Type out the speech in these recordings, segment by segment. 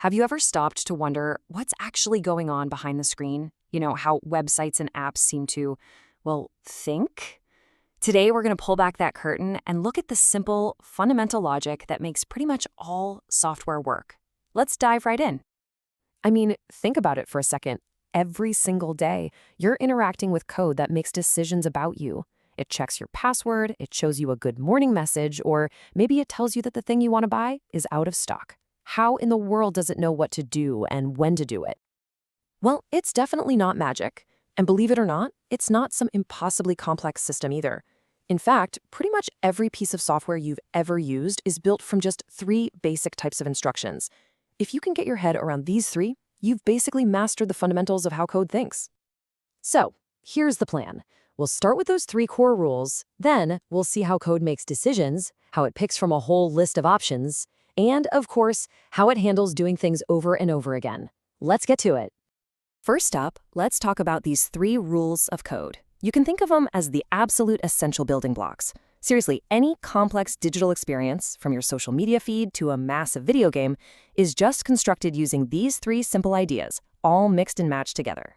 Have you ever stopped to wonder what's actually going on behind the screen? How websites and apps seem to, well, think? Today, we're going to pull back that curtain and look at the simple, fundamental logic that makes pretty much all software work. Let's dive right in. I mean, think about it for a second. Every single day, you're interacting with code that makes decisions about you. It checks your password, it shows you a good morning message, or maybe it tells you that the thing you want to buy is out of stock. How in the world does it know what to do and when to do it? Well, it's definitely not magic. And believe it or not, it's not some impossibly complex system either. In fact, pretty much every piece of software you've ever used is built from just three basic types of instructions. If you can get your head around these three, you've basically mastered the fundamentals of how code thinks. So, here's the plan. We'll start with those three core rules, then we'll see how code makes decisions, how it picks from a whole list of options, and, of course, how it handles doing things over and over again. Let's get to it. First up, let's talk about these three rules of code. You can think of them as the absolute essential building blocks. Seriously, any complex digital experience, from your social media feed to a massive video game, is just constructed using these three simple ideas, all mixed and matched together.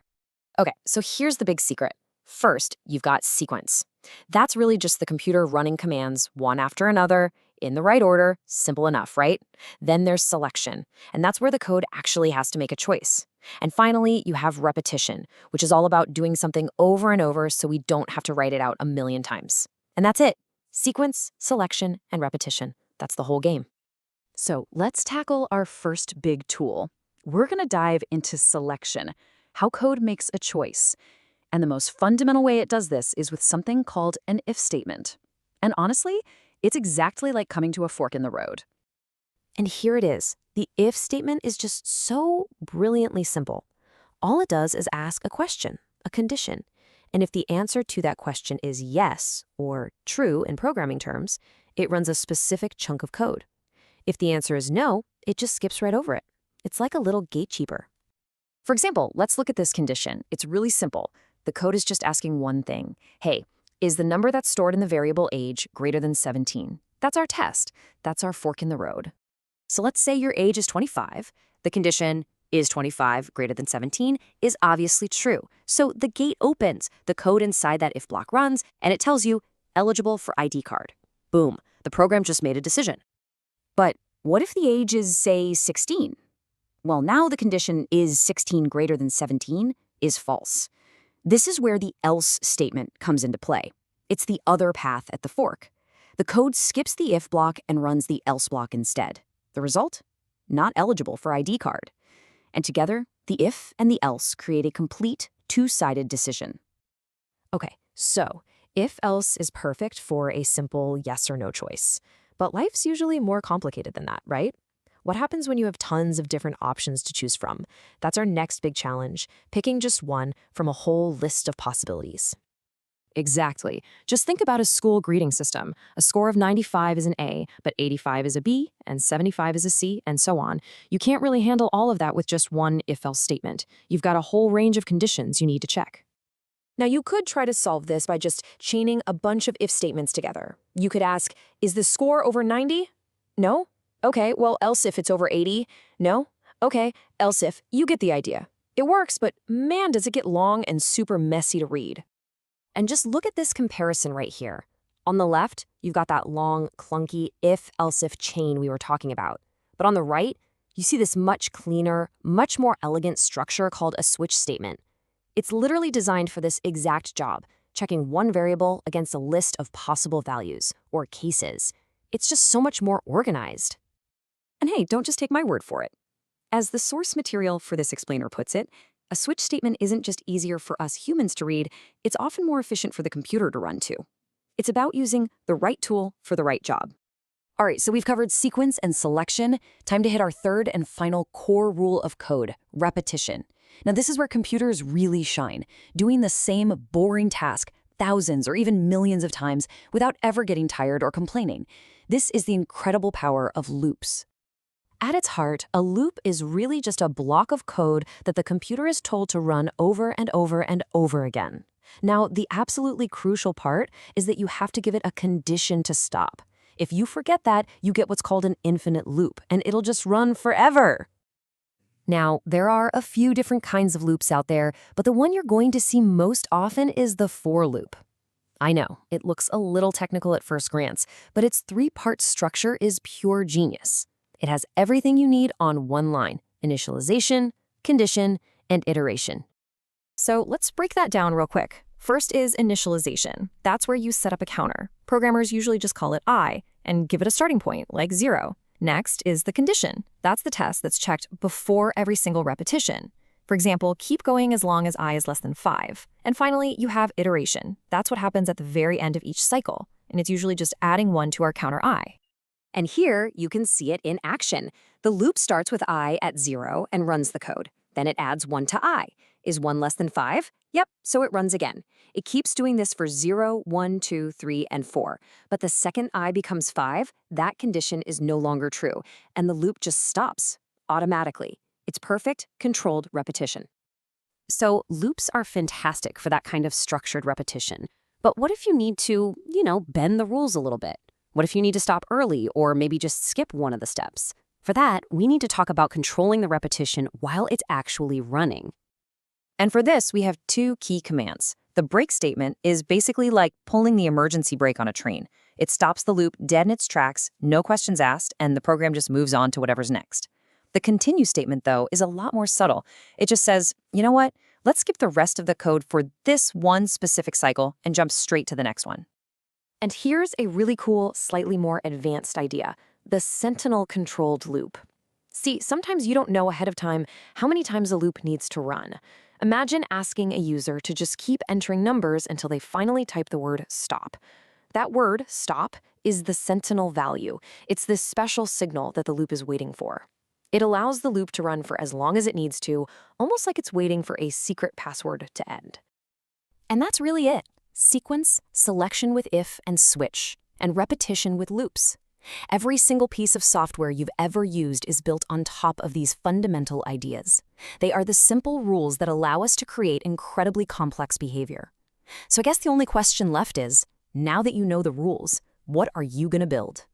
Okay, so here's the big secret. First, you've got sequence. That's really just the computer running commands one after another, in the right order, simple enough, right? Then there's selection, and that's where the code actually has to make a choice. And finally, you have repetition, which is all about doing something over and over so we don't have to write it out a million times. And that's it. Sequence, selection, and repetition. That's the whole game. So let's tackle our first big tool. We're going to dive into selection, how code makes a choice. And the most fundamental way it does this is with something called an if statement. And honestly, it's exactly like coming to a fork in the road. And here it is. The if statement is just so brilliantly simple. All it does is ask a question, a condition. And if the answer to that question is yes, or true in programming terms, it runs a specific chunk of code. If the answer is no, it just skips right over it. It's like a little gatekeeper. For example, let's look at this condition. It's really simple. The code is just asking one thing. Hey, is the number that's stored in the variable age greater than 17? That's our test. That's our fork in the road. So let's say your age is 25. The condition is 25 greater than 17 is obviously true. So the gate opens, the code inside that if block runs, and it tells you eligible for ID card. Boom, the program just made a decision. But what if the age is, say, 16? Well, now the condition is 16 greater than 17 is false. This is where the else statement comes into play. It's the other path at the fork. The code skips the if block and runs the else block instead. The result? Not eligible for ID card. And together, the if and the else create a complete two-sided decision. Okay, so if-else is perfect for a simple yes or no choice. But life's usually more complicated than that, right? What happens when you have tons of different options to choose from? That's our next big challenge, picking just one from a whole list of possibilities. Exactly. Just think about a school grading system. A score of 95 is an A, but 85 is a B, and 75 is a C, and so on. You can't really handle all of that with just one if-else statement. You've got a whole range of conditions you need to check. Now, you could try to solve this by just chaining a bunch of if statements together. You could ask, is the score over 90? No? Okay, well, else if it's over 80? No? Okay, else if. You get the idea. It works, but man, does it get long and super messy to read. And just look at this comparison right here. On the left, you've got that long, clunky if-else-if chain we were talking about. But on the right, you see this much cleaner, much more elegant structure called a switch statement. It's literally designed for this exact job, checking one variable against a list of possible values, or cases. It's just so much more organized. And hey, don't just take my word for it. As the source material for this explainer puts it, a switch statement isn't just easier for us humans to read, it's often more efficient for the computer to run too. It's about using the right tool for the right job. All right, so we've covered sequence and selection. Time to hit our third and final core rule of code, repetition. Now, this is where computers really shine, doing the same boring task thousands or even millions of times without ever getting tired or complaining. This is the incredible power of loops. At its heart, a loop is really just a block of code that the computer is told to run over and over and over again. Now, the absolutely crucial part is that you have to give it a condition to stop. If you forget that, you get what's called an infinite loop, and it'll just run forever. Now, there are a few different kinds of loops out there, but the one you're going to see most often is the for loop. I know, it looks a little technical at first glance, but its three-part structure is pure genius. It has everything you need on one line: initialization, condition, and iteration. So let's break that down real quick. First is initialization. That's where you set up a counter. Programmers usually just call it I and give it a starting point, like 0. Next is the condition. That's the test that's checked before every single repetition. For example, keep going as long as I is less than 5. And finally, you have iteration. That's what happens at the very end of each cycle, and it's usually just adding 1 to our counter I. And here, you can see it in action. The loop starts with I at 0 and runs the code. Then it adds 1 to I. Is 1 less than 5? Yep, so it runs again. It keeps doing this for 0, 1, 2, 3, and 4. But the second I becomes 5, that condition is no longer true, and the loop just stops automatically. It's perfect, controlled repetition. So loops are fantastic for that kind of structured repetition. But what if you need to, bend the rules a little bit? What if you need to stop early or maybe just skip one of the steps? For that, we need to talk about controlling the repetition while it's actually running. And for this, we have 2 key commands. The break statement is basically like pulling the emergency brake on a train. It stops the loop dead in its tracks, no questions asked, and the program just moves on to whatever's next. The continue statement, though, is a lot more subtle. It just says, you know what? Let's skip the rest of the code for this one specific cycle and jump straight to the next one. And here's a really cool, slightly more advanced idea: the sentinel-controlled loop. See, sometimes you don't know ahead of time how many times a loop needs to run. Imagine asking a user to just keep entering numbers until they finally type the word stop. That word, stop, is the sentinel value. It's this special signal that the loop is waiting for. It allows the loop to run for as long as it needs to, almost like it's waiting for a secret password to end. And that's really it. Sequence, selection with if and switch, and repetition with loops. Every single piece of software you've ever used is built on top of these fundamental ideas. They are the simple rules that allow us to create incredibly complex behavior. So I guess the only question left is, now that you know the rules, what are you going to build?